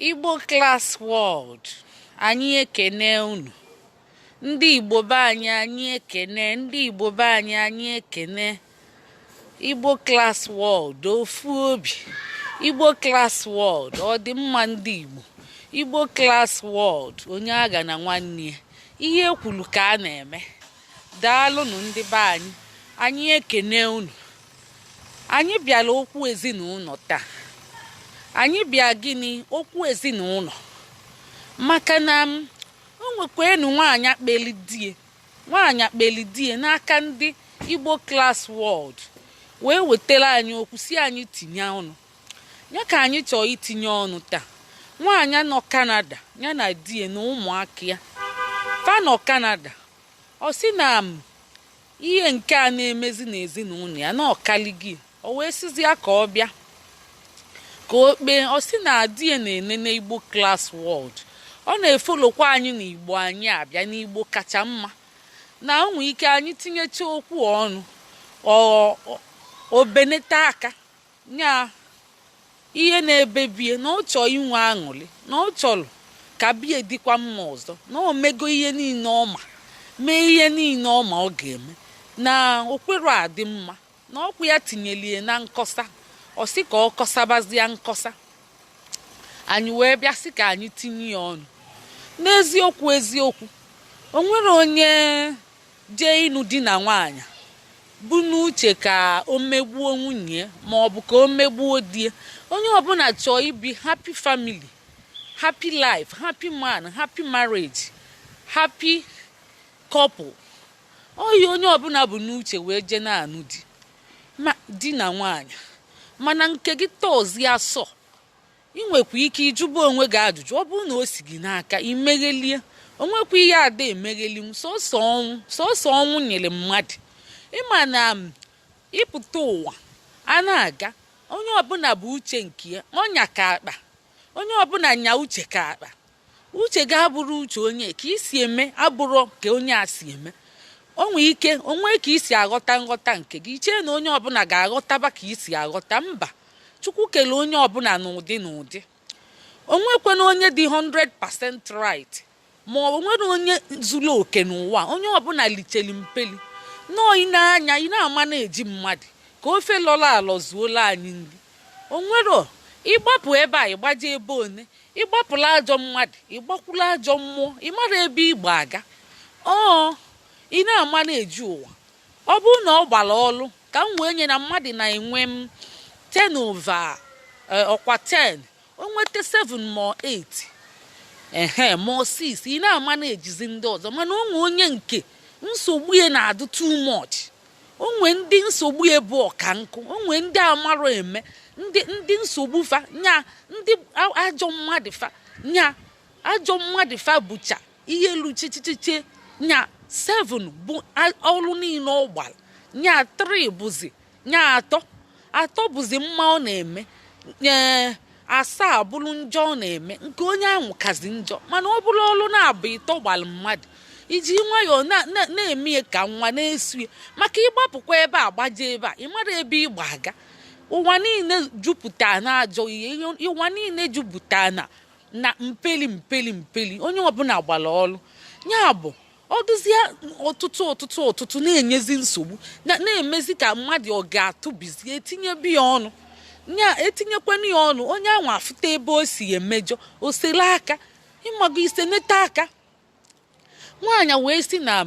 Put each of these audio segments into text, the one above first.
Igbo Class World, anyị ekene unu. Ndị Igbo be anyị ekene, ndị Igbo be anyị ekene. Igbo Class World, ofu obi. Igbo Class World, ọ dị mma ndị Igbo. Igbo Class World, onye agha na nwanne ya. Ihe ekwulu ka a na-eme. Daalụnụ ndị be anyị ekene unu. Anyị bịara okwu ezinụlọ taa. Anyị bịa gịnị okwu ezinụlọ maka na o nwekwenu nwaanyị akpeli die n'aka ndị Igbo Class World wee wetara anyị okwu si anyị tinye ọnụ ya ka anyị chọọ itinye ọnụ taa. Nwaanyị nọ Canada ya na die na ụmụaka ya fa nọ Canada. Ọ sị na ihe nke a na-emezi n'ezinụlọ ya na ọkaligi o wee sizi ya ka ọ bịa ka o kpee. Ọ sị na adịghị na-enene Igbo Class World, ọ na-efolokwa anyị na Igbo anyị abịa n'Igbo kacha mma na onwe ike anyị tinyecha okwu ọnụ obeneta aka nya ihe na-ebebie na ọ chọọ inwe aṅụrị na ọ chọrọ ka bie dịkwa mma ọzọ na o mego ihe niile ọma mee ihe niile ọma ọ ga-eme na okwere adị mma na ọkwa ya tinyelie na nkọsa. Ọ sị ka ọ kọsabazie nkọsa. Anyị wee bịa sị ka anyị tinye ya ọnụ. N'eziokwu o nwere onye jee ịnụ di na nwaanyị bụ n'uche ka o megbuo nwunye ma ọ bụ ka o megbuo di. Onye ọbụla chọọ ibi happy family, happy life, happy man, happy marriage, happy couple. Oyi onye ọbụla bụ n'uche wee jee na-anụ di na nwaanyị. Mana nke gị tọọzi asọ ị nwekwa ike ịjụba onwe gị ajụjụ. Ọ bụrụ na o si gị n'aka imeghelie, o nwekwa ihe ada emegheli m sọsọ ọnwụ nyere mmadụ. Ịma na ịpụta ụwa a na-aga onye ọbụla bụ uche nke ya ọnya ka akpa. Onye ọbụla nya uche ka akpa. Uche ga-abụrụ uche onye ka isi eme abụrụ ka onye a si eme. Onwe ike onwe ka isi aghọta nghọta nke gị chee na onye ọbụla ga-aghọtaba ka isi aghọta. Mba, Chukwu kele onye ọbụla n'ụdị n'ụdị. Onwekwana onye dị 100% right ma ọ nwere onye zuru oke n'ụwa. Onye ọbụla licheli mpeli nọọ ị na-anya ị na-ama na-eji mmadụ ka ofe lọrọ alọ zuola anyị nri. Onwero ịgbapụ ebe a ịgbaje ebe one, ịgbapụla ajọ mmadụ ịgbakwula ajọ mmụọ, ị mara ebe ịgba aga. Ị na-ama na-eji ụwa. Ọ bụrụ na ọ gbara ọlụ ka m wee nye na mmadụ na-enwe 10 over ọkwa 10 o nweta 7 ma 8 ma 6 ị na-ama na-ejizi ndị ọzọ. Mana onwe onye nke nsogbu ya na-adụ too much. Onwe ndị nsogbu ya bụ ọka nkụ. Onwe ndị amarụ eme ndị nsogbu fa nya ndị ajọ mmadụ fa nya ajọ mmadụ fa bụcha ihe luchichiche nya 7 bụ ọrụ niile ọ gbara nya 3 bụzi nya atọ bụzi mma ọ na-eme 7 bụrụ njọ ọ na-eme nke onye ahụ kazi njọ. Mana ọ bụrụ ọrụ na-abụ ịtọ gbara mmadụ iji nwayọọ na-eme ka nwa na-esu maka ịgbapụkwa ebe a gbaje ebe a ị mara ebe ịgba aga. Ụwa niile jupụta na ajọ ihe. Ụwa niile jupụta na mpeli onye ọbụla gbara ọrụ ya bụ ọ dụzie ọtụtụ na-enyezi nsogbu na-emezi ka mmadụ ọ ga-atụbizi etinyebi ya ọnụ nya etinyekwana ya ọnụ onye ahụ afụta ebe o si emejọ o sele aka ịmago ise neta aka. Nwaanyị wee si na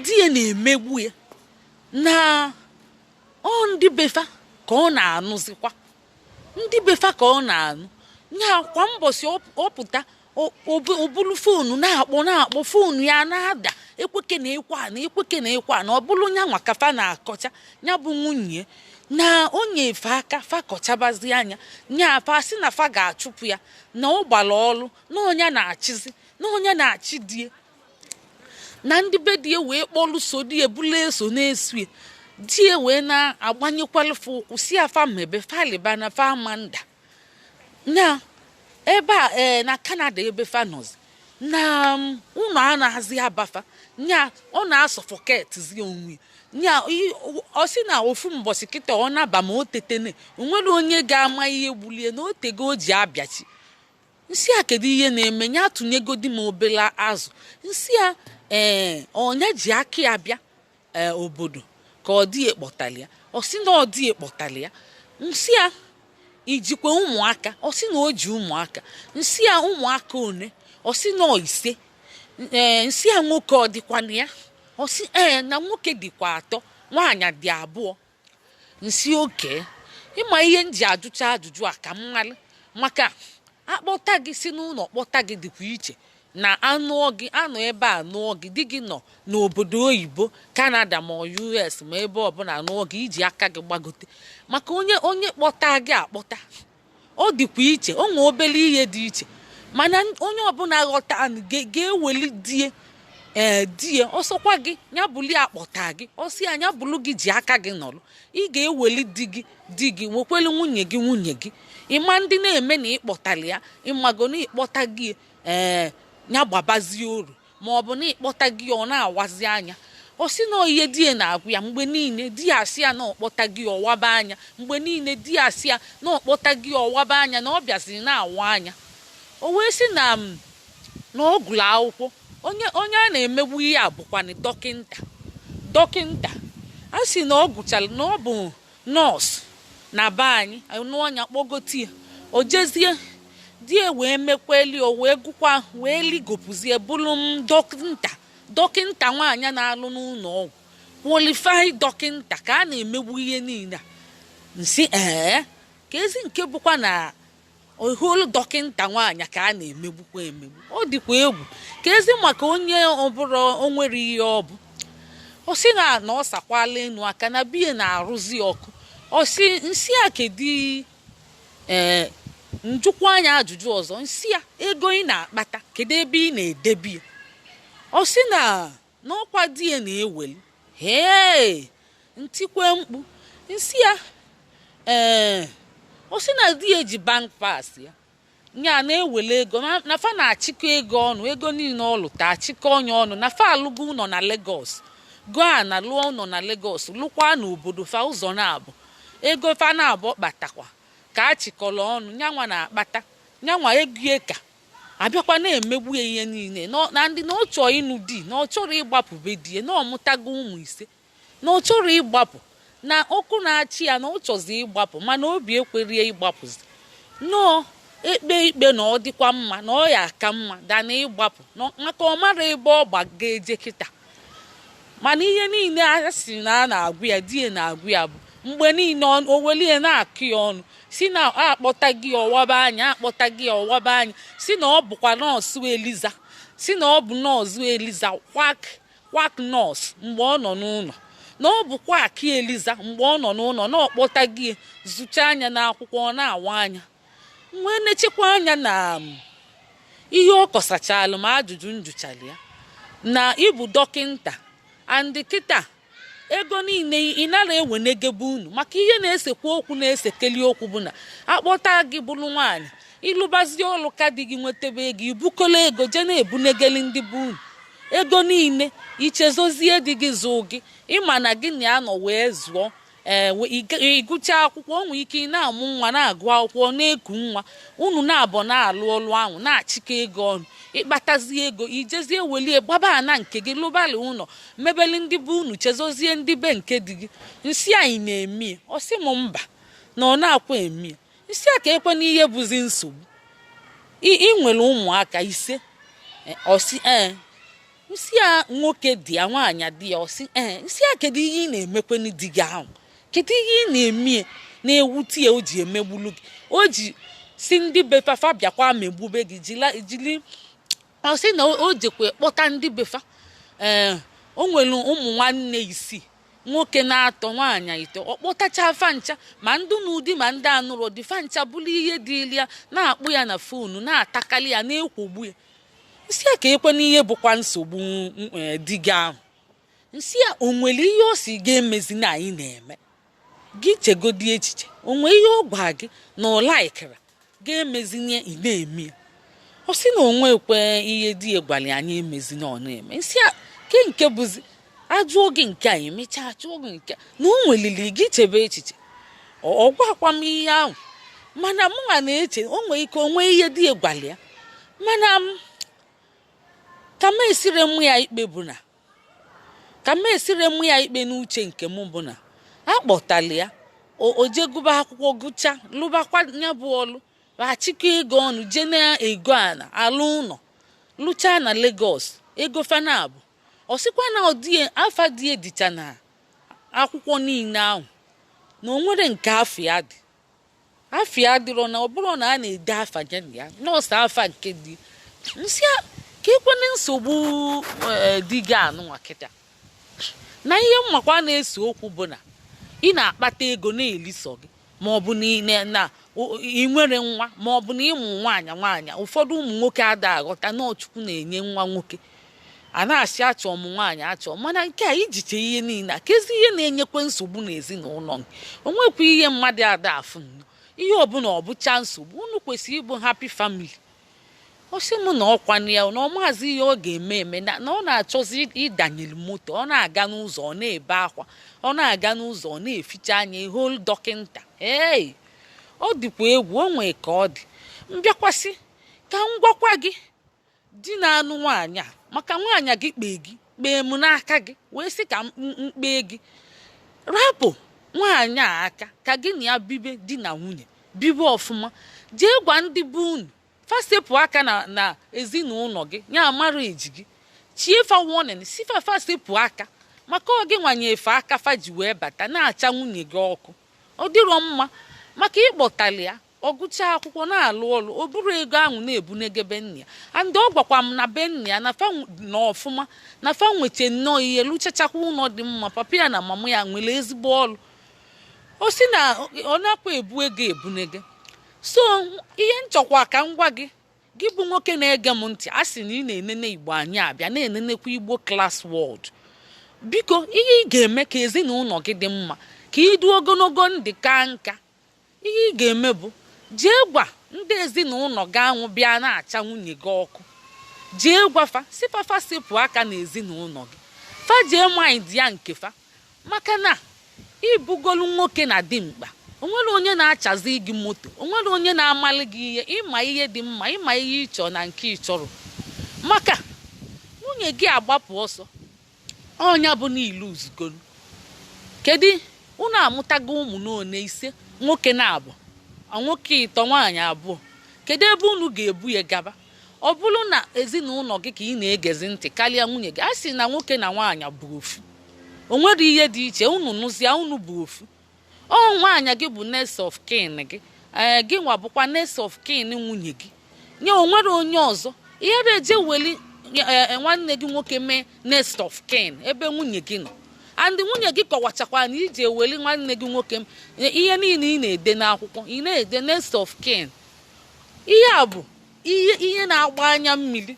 di ya na-emegbu ya na ndị befa ka ọ na-anụzikwa ndị befa ka ọ na-anụ nya kwa mbọsị ọ pụta o bulu foonu na-akpọ foonu ya na-ada ekweke na ekwe a na ọ bụrụ nya nwa kafa na-akọcha nya bụ nwunye na onye efe aka fa kọchabazi anya nya fa sị na fa ga-achụpụ ya na ọ gbara ọrụ na onye na-achịzi na onye na-achị die na ndị be die wee kpọlụ so die bulu eso na-esu die wee na-agbanyekwalụfe ụkwụ si afa mebe faliba na fa amanda na ebe a na Canada ebe fa nọzi na ụlọ a na-ahazi abafa nya ọ na-asọfọketizi onwe nya ọ sị na ofu mbọsị kịta ọ naba ma o tetene onwere onye ga-ama ihe gbulie na otego o ji abịachi. Nsị a kedu ihe na-eme nya atụnyegodi m obele azụ. Nsị a ọnya ji aka ya bịa obodo ka ọ dị ekpọtali ya. Ọ sị na ọ dị ekpọtali ya. Nsị a ijikwa ụmụaka. Ọ sị na o ji ụmụaka. Nsị a ụmụaka one. Ọ sị na ọ ise. Nsị a nwoke ọ dịkwana ya. Ọ sị na nwoke dịkwa atọ nwaanyị dị abụọ. Nsị oke ịma ihe m ji ajụcha ajụjụ a ka m mmalị maka akpọta gị si n'ụlọ kpọta gị dịkwa iche na anụọ gị anọ ebe a nụọ gị di gị nọ n'obodo oyibo Canada ma US ma ebe ọbụla nụọ gị iji aka gị gbagote maka onye kpọta gị akpọta ọ dịkwa iche o nwee obere ihe dị iche mana onye ọbụla ghọta ga-eweli die ọsọkwa gị ya bụli akpọta gị ọsị anya bụlụ gị ji aka gị nọrọ ị ga-eweli di gị nwekwelu nwunye gị ịma ndị na-eme na ịkpọtali ya ịmago na ịkpọta gị ya gbabazie oru ma ọ bụ na ịkpọta gị ọ na-awazi anya ọ sị na ihe die na-agwụ ya mgbe niile di ya asị ya na ọkpọta gị ọwaba anya mgbe niile di ya asị ya na ọkpọta gị ọwaba anya na ọ bịaziri na-awa anya o wee sị na ọ gụrụ akwụkwọ onye a na-emegbu ihe a bụkwanụ dọkịnta a sị na ọ gụchara na ọ bụ nọọsụ na be anyị n'ọnya kpọgotie o jezie die wee mekweli o wee gụkwa wee ligopụzie bụrụ m dọkịnta nwaanyị na-alụ n'ụlọ ọgwụ kwalifaid dọkịnta ka a na-emegbu ihe niile a. Nsị ka ezi nke bụkwa na oholu dọkịnta nwaanyị ka a na-emegbukwa emegbu ọ dịkwa egwu ka ezi maka onye ọbụla o nwere ihe ọ bụ ọ sị na ọ sakwala enu aka na biya na-arụzi ọkụ ọ sị nsị a kedu njụkwa anya ajụjụ ọzọ nsị a ego ị na-akpata kedu ebe ị na-edebi ya ọ sị na n'ọkwa di ya na-eweli ntikwe mkpu nsị ya ọ sị na di ya ji bank pass ya nya na-ewele ego na fa na-achịkọ ego ọnụ ego niile ọ lụta achịkọ onye ọnụ na fa alụgo ụlọ na Lagos goa na lụọ ụlọ na Lagos lụkwa n'obodo fa ụzọ na-abụ ego fa na-abụ kpatakwa ka achịkọrọ ọnụ nyanwa na-akpata nyanwa ego ka abịakwa na-emegbu ya ihe niile na ndị na ọ chọọ ịnụ di na ọ chọrọ ịgbapụ be di na ọ mụtago ụmụ ise na ọ chọrọ ịgbapụ na ọkụ na-achị ya na ọ chọzi ịgbapụ mana obi ekwerie ịgbapụzi nọọ ekpe ikpe na ọ dịkwa mma na ọ ya aka mma dana ịgbapụ maka ọ mara ebe ọ ga-eje kịta mana ihe niile a sị na a na-agwụ ya di ya na-agwụ ya bụ mgbe niile o welie na-akụ ya ọnụ si na akpọta gị ọwaba anya si na ọ bụkwa nọọsụ Eliza si na ọ bụ nọọsụ Eliza kwak nọọsụ mgbe ọ nọ n'ụlọ na ọ bụkwa aki Eliza mgbe ọ nọ n'ụlọ na ọkpọta gị zụcha anya n'akwụkwọ na-awa anya nwee nechekwa anya na ihe ọ kọsachala ma ajụjụ njụchara ya na ịbụ dọkịnta andị kịta ego niile ị nara ewenegebe unu maka ihe na-esekwa okwu na-esekeli okwu bụ na akpọta gị bụrụ nwaanyị ịlụbazie ọlụ ka dị gị nwetebe ego ibukola ego je na-ebunegeli ndị bụ unu ego niile ichezozie dị gị zụ gị ịma na gị na ya nọ wee zụọ ịgụcha akwụkwọ o nwere ike ị na-amụ nwa na-agụ akwụkwọ na-eku nwa unu na-abọ na-alụ ọlụ ahụ na-achịkọ ego ọnụ ịkpatazie ego ijezie welie gbaba ana nke gị lụbali ụlọ mebeli ndị bụ unu chezozie ndị be nke dị gị nsị anyị na-eme ọ sị m mba na ọ na-akwa eme nsị a ka ekwe n'ihe bụzi nsogbu ị nwere ụmụaka ise ọsị nsị a nwoke dị ya nwaanyị dị ya ọsị nsị a kedu ihe ị na-emekweni di gị ahụ kedu ihe ị na-eme na-ewute ya o ji emegbulu gị o ji si ndị befafa bịakwa megbube gị jili ọ sị na o jekwa kpọta ndị befa o nwere ụmụ nwanne isii nwoke na-atọ nwaanyị ito ọ kpọtacha fancha ma ndị n'ụdị ma ndị anụrụ dị fancha bụrụ ihe dịli ya na-akpụ ya na fonu na-atakali ya na-ekwogbu ya nsị a ka ekwe n'ihe bụkwa nsogbu di gị ahụ nsị a o nwere ihe o si ga-emezi na anyị na-eme gị chegodi echiche o nwee ihe ọ gwa gị na ọ laikira ga-emezinye ị na-eme ya ọ sị na onwe ekwe ihe di ya gwara anyị emezi na ọ na-eme nsị a nke bụzi ajụọ gị nke a emechaa ajụọ gị nke na o nwelili gị chebe echiche ọ gwakwa m ihe ahụ mana m nwa na-eche o nwee ike onwe ihe dị egwali ya mana ka m esire mụ ya ikpe bụ na ka m esire mụ ya ikpe n'uche nke m bụ na akpọtali ya o je gụba akwụkwọ gụcha lụbakwa ya bụ ọlụ achịkọ ego ọnụ je na ego ana alụ ụlọ lụcha na Lagos ego fanabụ ọ sịkwa na afa dị edicha na akwụkwọ niile ahụ na o nwere nke afịa dịrọ na ọ bụrụ na a na-ede afa ya nọọsụ afa nke dị nsị ka ekwene nsogbu dị gị anụnwa kịta na ihe mmakwa na-ese okwu bụ na ị na-akpata ego na-eliso gị ma ọ bụ na ị nwere nwa ma ọ bụ na ịmụ nwaanyị ụfọdụ ụmụ nwoke ada aghọta na Chukwu na-enye nwa nwoke a na-asị achọ ọmụ nwaanyị achọ mana nke a ijiche ihe niile a kezi ihe na-enyekwa nsogbu n'ezinụlọ gị o nwekwa ihe mmadụ ada afụ ihe ọbụla ọ bụcha nsogbu unu kwesịrị ịbụ happy family ọsị m na ọkwanụ ya na ọ maazị ihe ọ ga-eme na ọ na-achọzi ịdanyere moto ọ na-aga n'ụzọ ọ na-ebe akwa ọ na-aga n'ụzọ ọ na-eficha anya hol dọkịnta ọ dịkwa egwu o nwee ka ọ dị mbịakwasị ka m gwakwa gị di na-anụ nwaanyị a maka nwaanyị gị kpee m n'aka gị wee sị ka m kpee gị rapụ nwaanyị a aka ka gị na ya bibe di na nwunye bibe ọfụma jee gwa ndị bụ unu fasepụ aka na ezinụlọ gị ya amara eji gị chie fa warning si fa sepụ aka maka ọ gị nwanye efe aka fa ji wee bata na-acha nwunye gị ọkụ ọ dịrọ mma maka ịkpọtali ya ọ gụchaa akwụkwọ na-alụ ọlụ o buru ego ahụ na-ebunege be nna ya and ọ gwakwa m na be nna ya na fa na ọfụma na fa nweche nnọọ ihe lụchachakwa ụlọ dị mma papa ya na mama ya nwere ezigbo ọlụ o si na ọ na-akwa ebu ego ebunege so ihe nchọkwa ka m gwa gị bụ nwoke na-ege m ntị a sị na ị na-enene Igbo anyị abịa na-enenekwa Igbo Class World biko ihe ị ga-eme ka ezinụlọ gị dị mma ka ị dị ogologo ndị ka nka ihe ị ga-eme bụ jee gwa ndị ezinụlọ gị anwụ bịa na-acha nwunye gị ọkụ jee gwafa sifafa sepụ aka na ezinụlọ gị fa jee mind ya nke fa maka na ibugolu nwoke na dimkpa onwere onye na-achazi gị moto onwere onye na-amalị gị ihe ịma ihe dị mma ịma ihe ịchọ na nke ịchọrọ maka nwunye gị agbapụ ọsọ ọnya bụ n'ilu uzugolu kedu unu amụtago ụmụ n'one ise nwoke na-abụ nwoke ịtọ nwaanyị abụọ kedu ebe unu ga-ebu ya gaba ọ bụrụ na ezinụlọ gị ka ị na-egezi ntị karịa nwunye gị a sị na nwoke na nwaanyị bụ ofu o nwere ihe dị iche unu nụzia unu bụ ofu nwaanyị gị bụ next of kin gị gị nwa bụkwa next of kin nwunye gị nye o nwere onye ọzọ ihe eje weli nwanne gị nwoke mee next of kin ebe nwunye gị nọ and nwunye gị kọwachakwa na iji eweli nwanne gị nwoke ihe niile ị na-ede n'akwụkwọ ị na-ede next of kin ihe a bụ ihe na-agba anya mmiri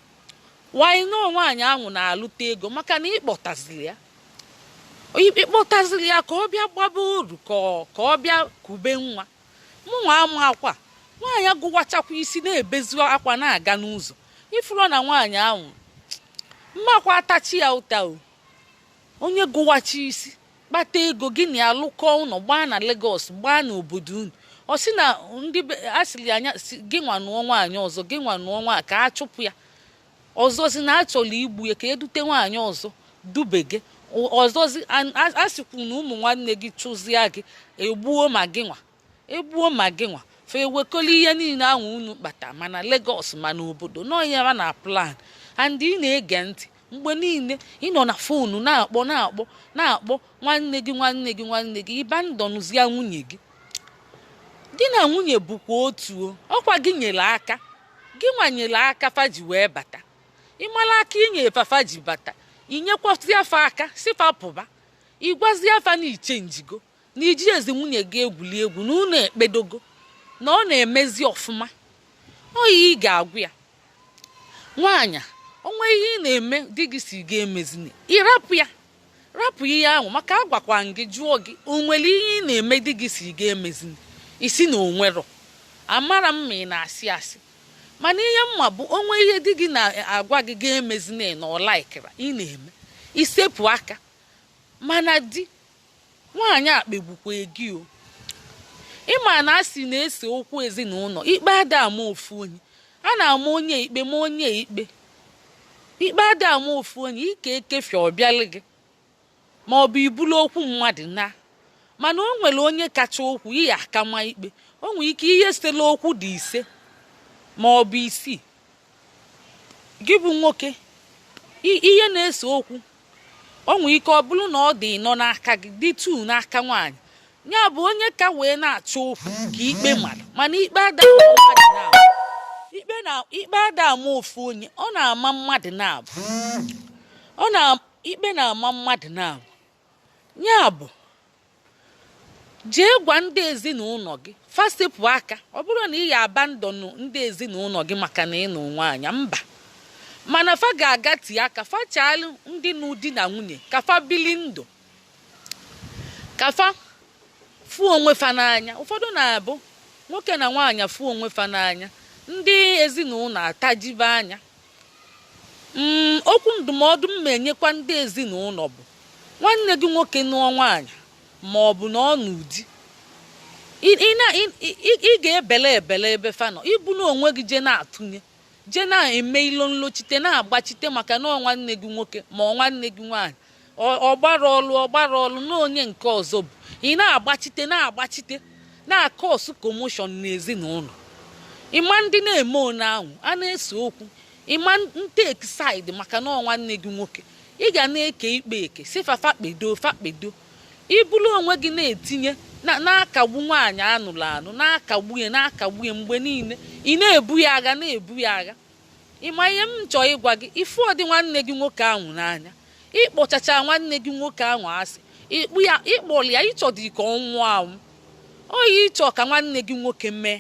wanyị na nwaanyị ahụ na-alụta ego maka na ịkpọtaziri ya ka ọ bịa gbaba uru ka ọ bịa kube nwa mụnwa ama akwa nwaanyị agụwachakwa isi na-ebezu akwa na-aga n'ụzọ ifuru na nwaanyị ahụ mmakwa atachi ya ụta onye gụwachi isi kpata ego gị na alụkọ ụlọ gbaa na Lagos gbaa n'obodo unu ọ sị na ndị asịrị anya gị nwa nụọ nwaanyị ọzọ gị nwa nụọ nwaanyị ka a chụpụ ya ọzọzi na achọrọ igbu ya ka edute nwaanyị ọzọ dube gị ọzọzi asịkwu na ụmụ nwanne gị chụzia gị egbuo ma gị nwa fa ewekọla ihe niile ahụ unu kpata mana Lagos ma n'obodo nọ ya na plan and ị na-ege ntị mgbe niile ịnọ na fonu na-akpọ nwanne gị ịba ndọnụzia nwunye gị di na nwunye bụkwa otu ọkwa gị nyere aka gị nwanyere aka faji wee bata ịmala aka inye fafa ji bata inyekwasị afa aka sifa pụba ịgwazi afa na iche njigo na iji ezi nwunye gị egwuli egwu na unu ekpedogo na ọ na-emezi ọfụma oyi ị ga-agwụ ya nwaanyị onwe ihe ị na-eme di gị si ga-emezini rapụ ihe ahụ maka agwakwa gị jụọ gị o nwere ihe ị na-eme di gị si ga-emezini isi na onwero amara m ma ị na-asị asị mana ihe mma bụ onwe ihe di gị na-agwa gị ga-emezini na ọ laikira ị na-eme isepụ aka mana di nwaanyị akpegbukwa gị o. Ịma na asị na-ese okwu ezinụlọ ikpe ada ama ofu onye, a na-ama onye ikpe ma onye ikpe, ikpe ada ama ofu onye ike ekefie ọbịalị gị ma ọ bụ ibulu okwu mmadụ na, mana o nwere onye kacha okwu ihe akama ikpe. O nwere ike ihe sitela okwu dị 5 ma ọ bụ 6, gị bụ nwoke ihe na-ese okwu o nwere ike ọ bụrụ na ọ dị 4 n'aka gị dị 2 n'aka nwaanyị, ya bụ onye ka wee na-achọ okwu ka ikpe mara, mana ikpe ada ama ofu onye, ọ na-ama mmadụ na-abụ, ikpe na-ama mmadụ na-abụ. Ya bụ jee gwa ndị ezinụlọ gị fasepụ aka. Ọ bụrụ na ị ya abandonu ndị ezinụlọ gị maka na ịnụ nwaanyị mba, mana fa ga-agati aka fachalụ ndị nụ di na nwunye ka fa bili ndụ, ka fa fụ onwe fa n'anya. Ụfọdụ na-abụ nwoke na nwaanyị fụ onwe fa n'anya, ndị ezinụlọ atajibe anya. Okwu ndụmọdụ m na-enyekwa ndị ezinụlọ bụ nwanne gị nwoke nụọ nwaanyị ma ọ bụ na ọ n'ụdị, ị ga-ebele ebe fa nọ, ibu na onwe gị je na-atụnye, je na-eme ilo nlochite na-agbachite maka na nwanne gị nwoke ma ọ nwanne gị nwaanyị ọgbara ọlụ na onye nke ọzọ bụ ị na-agbachite na-akọsụ komoshọn n'ezinụlọ. Ịma ndị na-eme one ahụ a na-ese okwu, ịma nteki saịdị maka na nwanne gị nwoke, ị ga na-eke ikpe eke si fakpedo ibulu onwe gị na-etinye na-akagbu nwaanyị anụrụ anụ, na-akagbu ya mgbe niile, ị na-ebu ya agha. Ịma ihe m chọọ ịgwa gị, ifu ọdị nwanne gị nwoke ahụ n'anya, ịkpọchacha nwanne gị nwoke ahụ asị, ịkpọrọ ya ịchọdị ka ọ nwụọ anwụ, oyi ịchọ ka nwanne gị nwoke mee.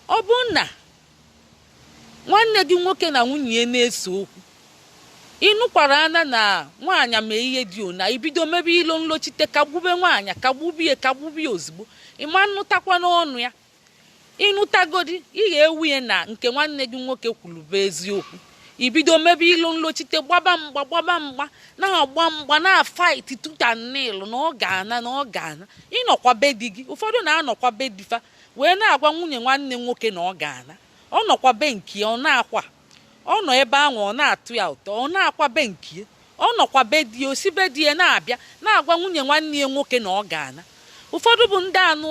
Ọ bụ na nwanne gị nwoke na nwunye ya na-ese okwu, ịnụkwara anya na nwaanyị ma ihe dị ona, ibido mebe ilo nlochite kagbube nwaanyị, kagbubie ozugbo, ịma nnụtakwa n'ọnụ ya. Ịnụtagodi ị ga-ewu ya na nke nwanne gị nwoke kwuru bụ eziokwu, ibido mebe ilo nlochite gbaba mgba na-agba mgba na-afaiti tutanilụ na ọ ga-ana ịnọkwa be di gị. Ụfọdụ na-anọkwa be di fa wee na-agwa nwunye nwanne nwoke na ọ ga-ana, ọ nọkwa be nke ọ na-akwa, ọ nọ ebe ahụ ọ na-atụ ya ụtọ, ọ na-akwa be nke ọ nọkwa be di osi be di ya na-abịa na-agwa nwunye nwanne ya nwoke na ọ ga-ana. Ụfọdụ bụ ndị anụ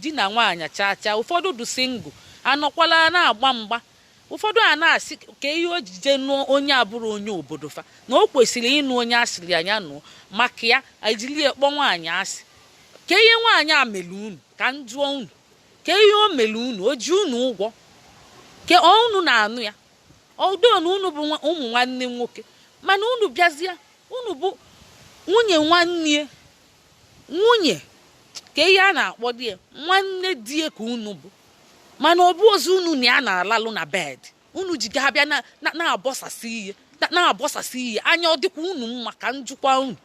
di na nwaanyị chacha, ụfọdụ bụ singụ anọkwala na-agba mgba. Ụfọdụ a na-asị ka ihe ojije nụọ onye abụrụ onye obodo fa na o kwesịrị ịnụ onye asịrị anya nụọ, maka ya ejili ekpọ nwaanyị asị. Ka ihe nwaanyị a mere unu ka m jụọ unu, ka ihe o mere unu o ji unu ụgwọ, ka unu na-anụ ya ọdụ na unu bụ ụmụ nwanne nwoke, mana unu bịazie unu bụ nwunye nwanne nwunye ka ihe a na-akpọ di ya nwanne di ka unu bụ, mana ọ bụ ozu unu na ya na-alalụ na bed, unu ji ga-abịa na-abọsasị ihe anya ọ dịkwa unu mma ka njụkwa unu.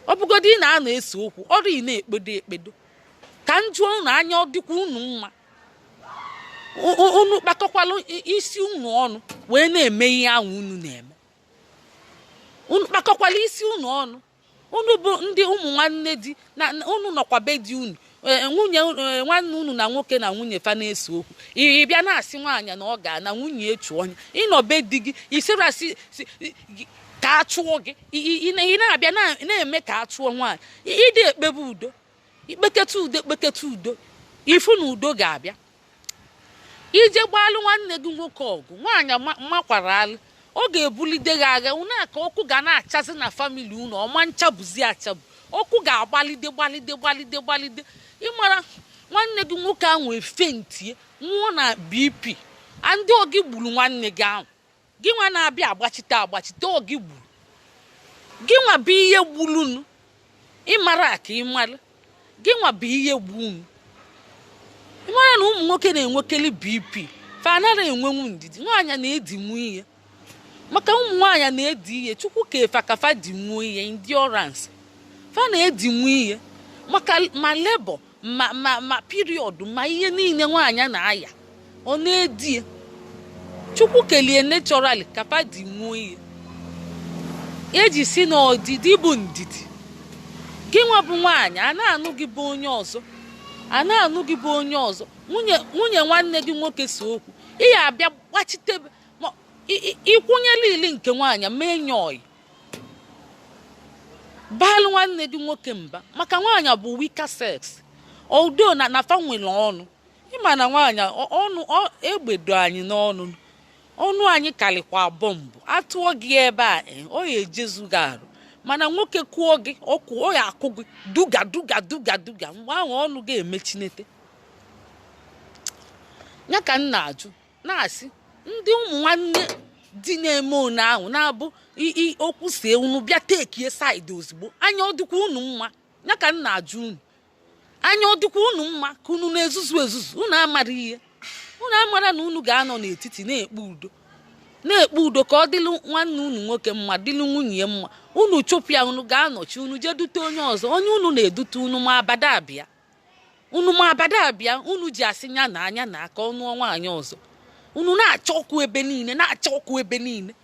Ọ bụgodị ị na-anọ ese okwu ọrụ ị na-ekpedo ka njụọ unu anya ọ dịkwa unu mma, unu kpakọkwalụ isi unu ọnụ wee na-eme ihe ahụ unu na-eme. Unu kpakọkwala isi unu ọnụ, unu bụ ndị ụmụ nwanne di na unu nọkwa be di unu, nwunye nwanne unu na nwoke na nwunye fa na-ese okwu, ị bịa na-asị nwaanyị na ọ ga-ana nwunye echu onye, ịnọ be di gị isirasi ka a chụọ gị, ị na-abịa na-eme ka a chụọ nwaanyị, ịdị ekpebe udo, ikpeketa udo ifu na udo ga-abịa. Ije gbalụ nwanne gị nwoke ọgụ, nwaanyị makwara alụ, ọ ga-ebulide gị agha unu ka ọkụ ga na-achazi na famili unu, ọma nchabụzi achabụ, ọkụ ga-agbalide ịmara nwanne gị nwoke ahụ efentie nwụọ na BP, ndị ogi gburu nwanne gị ahụ, gị nwa na-abịa agbachite ogi gburu gị nwa bụ ihe gbulunu, ịmara ka ịmara gị nwa bụ ihe gbunu. Ịmara na ụmụ nwoke na-enwekeli BP fa anaghị enwenwu ndidi, nwaanyị na-edinwu ihe, maka ụmụ nwaanyị na-edi ihe chukwu ka efa ka fa dinwuo ihe endurance, fa na-edinwu ihe maka ma lebọ ma period ma ihe niile nwaanyị na-aya ọ na-edie, chukwu kelie naturally ka fa dinwuo ihe. eji si n'ọdịdị bụ ndidi. Gị nwa bụ nwaanyị a na-anụ gị bụ onye ọzọ, a na-anụ gị bụ onye ọzọ, nwunye nwanne gị nwoke si okwu, ị ya abịa gbachite ịkwụnyela ili nke nwaanyị mee nye ọyị balụ nwanne gị nwoke mba maka nwaanyị bụ weaker sex. Although na fa nwere ọnụ, ịma na nwaanyị ọnụ egbedo anyị n'ọnụ, ọnụ anyị karịkwa bọmbụ, atụọ gị ebe a ọ ya ejezu gị arụ, mana nwoke kụọ gị ọ ya akụ gị duga duga duga duga, mgbe ahụ ọnụ ga-emechinete. Ya ka m na-ajụ na-asị ndị ụmụ nwanne dị na-eme one ahụ na-abụ okwu see unu bịa tekie saịdị ozugbo, anya ọ dịkwa unu mma. Ya ka m na-ajụ unu, anya ọ dịkwa unu mma ka unu na-ezuzu ezuzu, unu amara ihe, unu amara na unu ga-anọ n'etiti na-ekpe udo ka ọ dịlụ nwanne unu nwoke mma, dịlụ nwunye ya mma. Unu chụpụ ya, unu ga-anọchi, unu jee dute onye ọzọ, onye unu na-edute unu ma abada abịa, unu ji asị ya na anya na aka ọnụ nwaanyị ọzọ, unu na-achọ ọkụ ebe niile,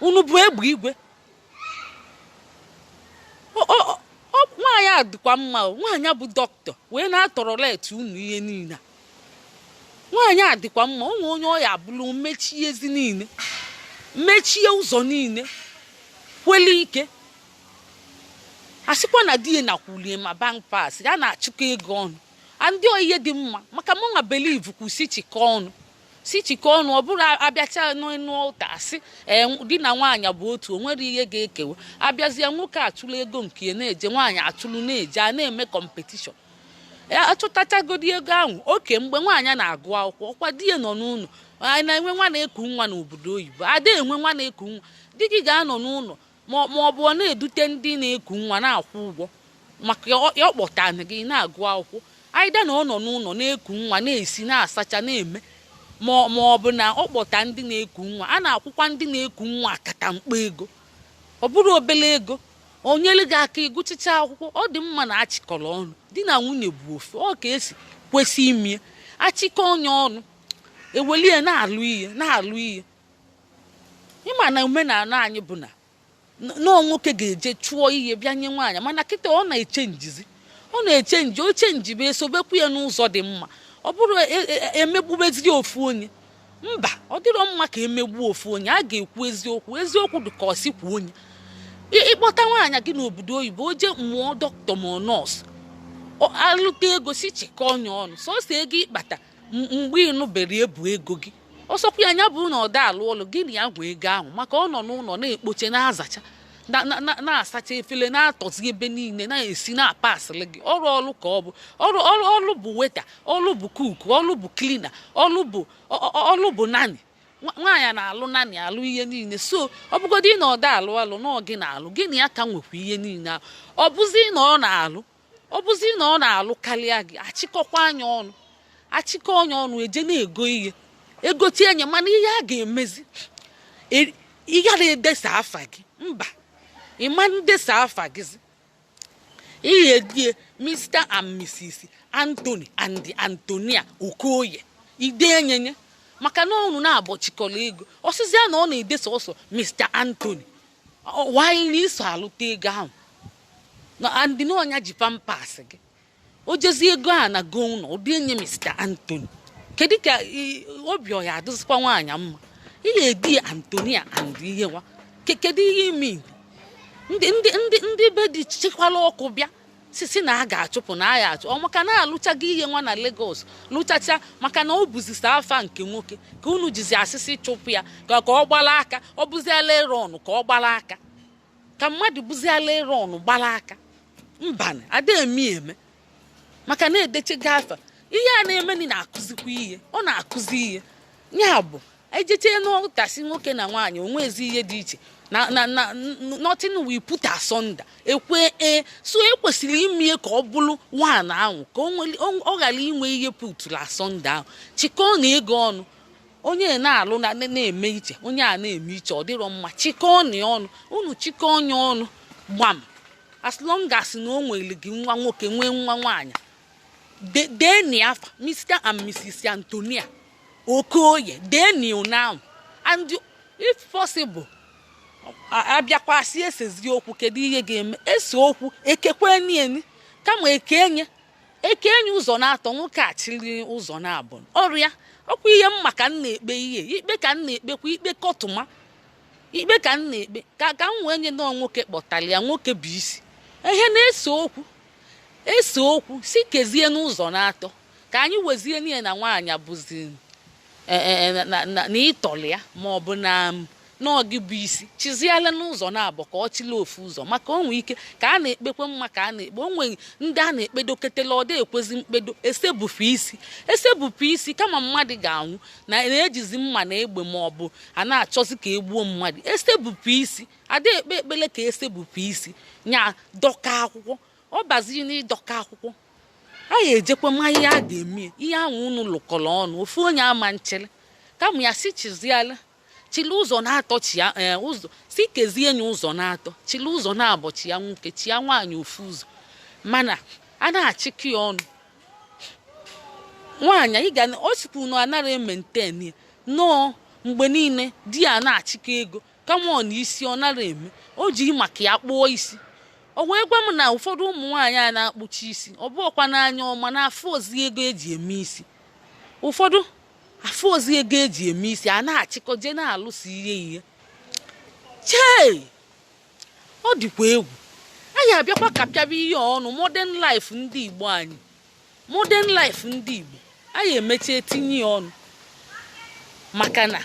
unu bụ egbe igwe. Nwaanyị a dịkwa mma, nwaanyị bụ dọkịta wee na-atọrọlet unu ihe niile. Nwaanyị a dịkwa mma, onwe onye ọya abụrụ mechie ezi niile, mechie ụzọ niile, kwele ike. Asịkwa na di ya nakwulie ma bank pass ya na-achịkọ ego ọnụ, ndị oyiye dị mma maka mụ nwa believe kwụsị chịkọ ọnụ, ọ bụrụ abịacha n'enu ụta asị di na nwaanyị bụ otu, o nwere ihe ga-ekewe. Abịazie nwoke atụrụ ego nke ya na-eje, nwaanyị atụrụ na-eje, a na-eme kọmpetishọn. Achụtachagodi ego ahụ oke mgbe nwaanyị na-agụ akwụkwọ, ọkwa di ya nọ n'ụlọ, anyị na-enwe nwa na-eku nwa n'obodo oyibo, ada enwe nwa na-eku nwa, di gị ga-anọ n'ụlọ ma ọ bụ ọ na-edute ndị na-eku nwa na-akwụ ụgwọ maka ya ọkpọtana gị na-agụ akwụkwọ. Aida na ọ nọ n'ụlọ na-eku nwa, na-esi, na-asacha, na-eme, ma ọ bụ na ọ kpọta ndị na-eku nwa. A na-akwụkwa ndị na-eku nwa akatamkpa ego, ọ bụrụ obele ego, o nyere gị aka ịgụchicha akwụkwọ. Ọ dị mma na achịkọrọ ọnụ, di na nwunye bụ ofu, ọ ka esi kwesị ime achịkọ onye ọnụ, ewelie na-alụ ihe. Ịma na omenala anyị bụ na nwoke ga-eje chụọ ihe bịa nye nwaanyị, mana kịta ọ na-echenjizi, o chenjibe esobekwu ya n'ụzọ dị mma. Ọ bụrụ emegbubeziri ofu onye, mba, ọ dịrọ mma ka emegbuo ofu onye, a ga-ekwu eziokwu dị ka ọsikwu onye. Ịkpọta nwaanyị gị n'obodo oyibo, o jee mmụọ dọkịta ma nọọsụ, alụta ego si chịkọ onye ọnụ, sọsọ ego ịkpata mgbe ịnụbere ebu ego gị, ọsọkwa ya nya bụ na ọ da alụ ọlụ gị na ya gwa ego ahụ, maka ọ nọ n'ụlọ na-ekpoche, na-azacha, na-asacha efele, na-atọzi ebe niile, na-esi, na-apasịrị gị ọrụ ka ọ bụ ọrụ bụ weta, ọrụ bụ kuku, ọrụ bụ klina, ọrụ bụ nani. Nwaanyị na-alụ nani, alụ ihe niile. So ọ bụgodị na ọ da alụ na ọ gị na-alụ, gị na ya ka nwekwa ihe niile ahụ. Ọ bụzi na ọ na-alụ karịa gị, achịkọkwa anya ọnụ, achịkọ onye ọnụ, eje na-ego ihe, egote enye, mana ihe a ga-emezi ị gara edesa afa gị, mba, ịma ndesa afa gịzi, ihe die Mr. and Mrs. Anthony and Antonia Okoye ide enyenye, maka na ọnụ na-abọchikọrọ ego. Ọsịzịa na ọ na-edesa ọsọ Mr. Anthony, wanyị na iso alụta ego ahụ na andị na ọnya ji pampas gị, o jezi ego a na go ụlọ ụdị enye Mr. Anthony. Kedu ka obi ọ ya adịzikwa nwaanyị mma? Ihe edi Antonia and ihe nwa, kedu ihe ime ndị be dị chikwala ọkụ bịa sisi na a ga-achụpụ na a ya achụ, ọ maka na alụchaghị ihe nwa na Lagos lụchacha, maka na o buzisa afa nke nwoke ka unu jizi asịsị chụpụ ya ka ọ gbala aka. Ọ bụziala ịrọnụ ka ọ gbala aka, ka mmadụ bụziala ịrọnụ gbala aka, mbanị ada eme maka na-edechega afa. Ihe a na-emeni na-akụzikwa ihe, ọ na-akụzi ihe. Ya bụ ejeche n'ụtasị nwoke na nwaanyị, onwezi ihe dị iche na nothing we put asunder, ekwe so ekwesịrị ime ka ọ bụrụ nwaanyị ahụ ka ọ ghara inwe ihe putụrụ asunder ahụ. Chịkọọ na ego ọnụ, onye na-alụ na-eme iche, onye a na-eme iche, ọ dịrọ mma. Chịkọọ na ọnụ, unu chịkọọ onye ọnụ gbam, as long as na o nwere gị nwa nwoke nwee nwa nwaanyị, deni afa Mr. and Mrs. Antonia Okoye, deni now, and if possible abịakwasị esezi okwu kedu ihe ga-eme ese okwu ekekwe eni kama eke enye ụzọ na-atọ nwoke achịrị ụzọ na-abụ ọrịa ọkwa ihe mma ka m na-ekpe ihe ikpe ka m na-ekpekwa ikpe kọtụma ikpe ka m na-ekpe ka m wee nye nọọ nwoke kpọtara ya nwoke bụ isi ihe na-ese okwu si kezie n'ụzọ na-atọ ka anyị wezie n'ihe na nwaanyị bụzi na ịtọli ya ma ọ bụ na n'ọgị bụ isi chiziala n'ụzọ na-abụ ka ọ chịla ofu ụzọ maka onwe ike ka a na-ekpekwe mma ka a na-ekpe onwe ndị a na-ekpedo ketela ọ da-ekwezi mkpedo esebupụ isi kama mmadụ ga-anwụ na-ejizi mma na egbe ma ọ bụ a na-achọzi ka egbuo mmadụ esebupụ isi ada ekpe ekpele ka esebupụ isi nya dọka akwụkwọ ọ baziri n'ịdọka akwụkwọ a ga-ejekwa ma ihe a ga-eme ihe ahụ unu lụkọrọ ọnụ ofu onye ama nchele kama ya si chiziala chili ụzọ na-atọ ụzọ si kezie enyi ụzọ na-atọ chili ụzọ na-abọchi ya nwoke chi ya nwaanyị ofu ụzọ mana a na-achịkọ ya ọnụ nwaanyị o sikwu na anara ementen ya nọọ mgbe niile di ya na-achịkọ ego kama ọ na isi ọ nara eme o ji maka ya kpụọ isi o wee gwa m na ụfọdụ ụmụ nwaanyị a na-akpụchi isi ọ bụọkwa n'anya ọma na afọ ozi ego eji eme isi ụfọdụ afọ ozi ego eji eme isi a na-achịkọje na-alụsi ihe chee ọ dịkwa egwu anyị abịakwa ka pịaba ihe ọnụ modern life ndị Igbo anyị anyị emecha etinye ya ọnụ maka na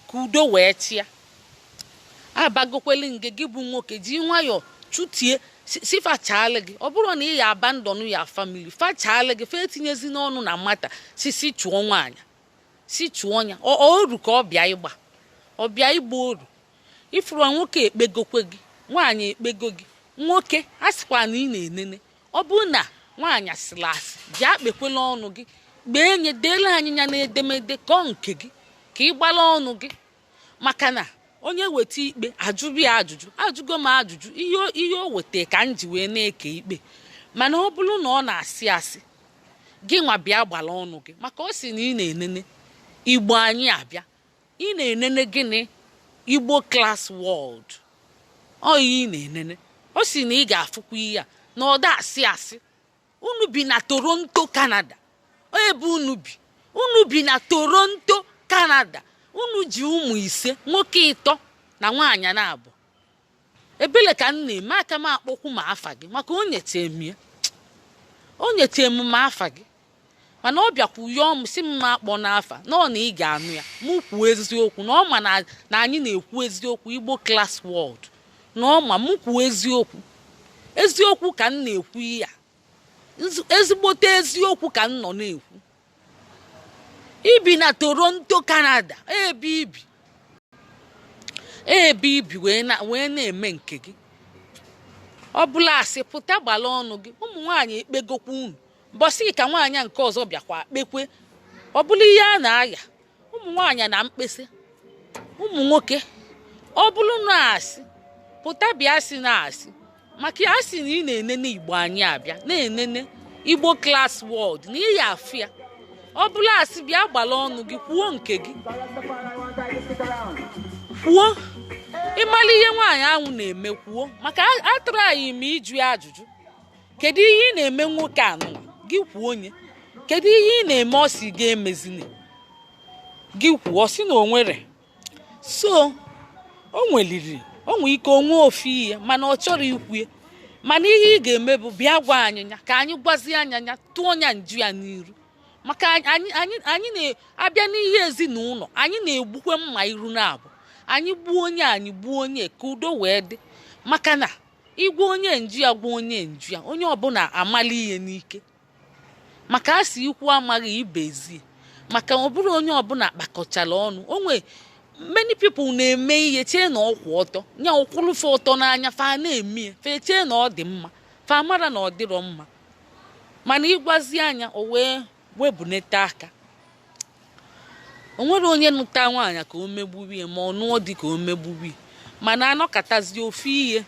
ka udo wee chịa abagokwele nge gị bụ nwoke ji nwayọọ chutie si fachala gị ọ bụrụ na ị ya abandon ya family fachala gị fa etinyezi n'ọnụ na mata si chụọ nwaanyị si chụọ ya oru ka ọ bịa ịgba oru ifuru nwoke ekpegokwe gị nwaanyị ekpego gị nwoke a sịkwa na ị na-enene ọ bụ na nwaanyị asịrị asị bịa kpekwela ọnụ gị gbee nye deela anyịnya na edemede kọọ nke gị ka ị gbala ọnụ gị maka na onye weta ikpe ajụbi ya ajụgo m ajụjụ ihe o weta ka m ji wee na-eke ikpe mana ọ bụrụ na ọ na-asị asị gị nwa bịa gbala ọnụ gị maka ọ sị na ị na-enene Igbo anyị abịa ị na-enene gịnị Igbo class world ọ ị na-enene ọ sị na ị ga-afụkwa ihe a na ọ da asị unu bi na Toronto Canada ebe unu bi na Toronto Canada unu ji ụmụ 5 nwoke 3 na nwaanyị na-abụ ebele ka m na-eme aka m akpọkwu ma afa gị maka o nyete m ma afa gị mana ọ bịakwu yọọ m si m akpọ n'afa na ọ na ị ga-anụ ya m kwuo eziokwu na ọ ma na anyị na-ekwu eziokwu Igbo class world na ọ ma m kwuo eziokwu ka m na-ekwu ya ezigbote eziokwu ka m nọ na-ekwu ibi na Toronto Canada ebe ibi wee na-eme nke gị ọ bụla asị pụta gbala ọnụ gị ụmụ nwaanyị ekpegokwa unu bọsị ka nwaanyị nke ọzọ bịakwa kpekwe ọ bụla ihe a na-aya ụmụ nwaanyị na mkpesa ụmụ nwoke ọ bụrụ na asị pụta bịa sị na asị maka ya sị na ị na-enene Igbo anyị abịa na-enene Igbo class world na ị ya afụ ya ọ bụla asị bịa gbala ọnụ gị kwuo nke gị kwuo ịmala ihe nwaanyị ahụ na-eme kwuo maka atụrụ anyị ma ịjụ ya ajụjụ kedu ihe ị na-eme nwoke anụnwa gị kwuo onye kedu ihe ị na-eme ọ si ga-emezine gị kwuo si na onwere so o nwere ike onwe ofu ihe mana ọ chọrọ ikwue mana ihe ị ga-eme bụ bịa gwa anyị ya ka anyị gwazie anya ya tụọ ya nju ya n'iru maka anyị na-abịa n'ihe ezinụlọ anyị na-egbukwe mma iru na-abụ anyị gbuo onye ka udo wee dị maka na igwe onye nju ya gwa onye nju ya onye ọbụla amala ihe n'ike maka a sị ikwu amaghị ibezie maka ọ bụrụ onye ọbụla kpakọchara ọnụ onwe many people na-eme ihe chee na ọkwụ ọtọ nya ụkwụlụfe ụtọ n'anya fa na-eme fe chee na ọ dị mma fa mara na ọ dịrọ mma mana ịgwazi anya o wee webunete aka o nwere onye nụta nwaanyị ka o megburie ma ọ nụọ dị ka o megburie mana anọkọtazi ofu ihe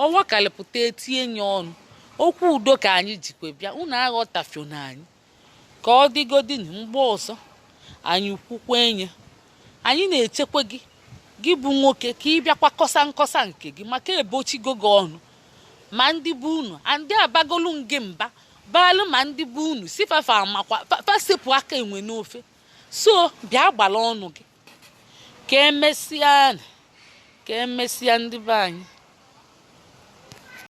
awakalịpụta etinye ya ọnụ okwu udo ka anyị jikwe bịa unu aghọtafio na anyị ka ọ dịgodi na mgbe ọzọ anyị kwukwe enye anyị na-echekwa gị gị bụ nwoke ka ị bịakwa kọsa nkọsa nke gị maka ebochigo gị ọnụ ma ndị bụ unu ndị abagolu nge mba baalụ ma ndị bụ unu si fafa amakwa fasepụ aka enwe n'ofe so bịa gbala ọnụ gị ka emesịa ndị be anyị.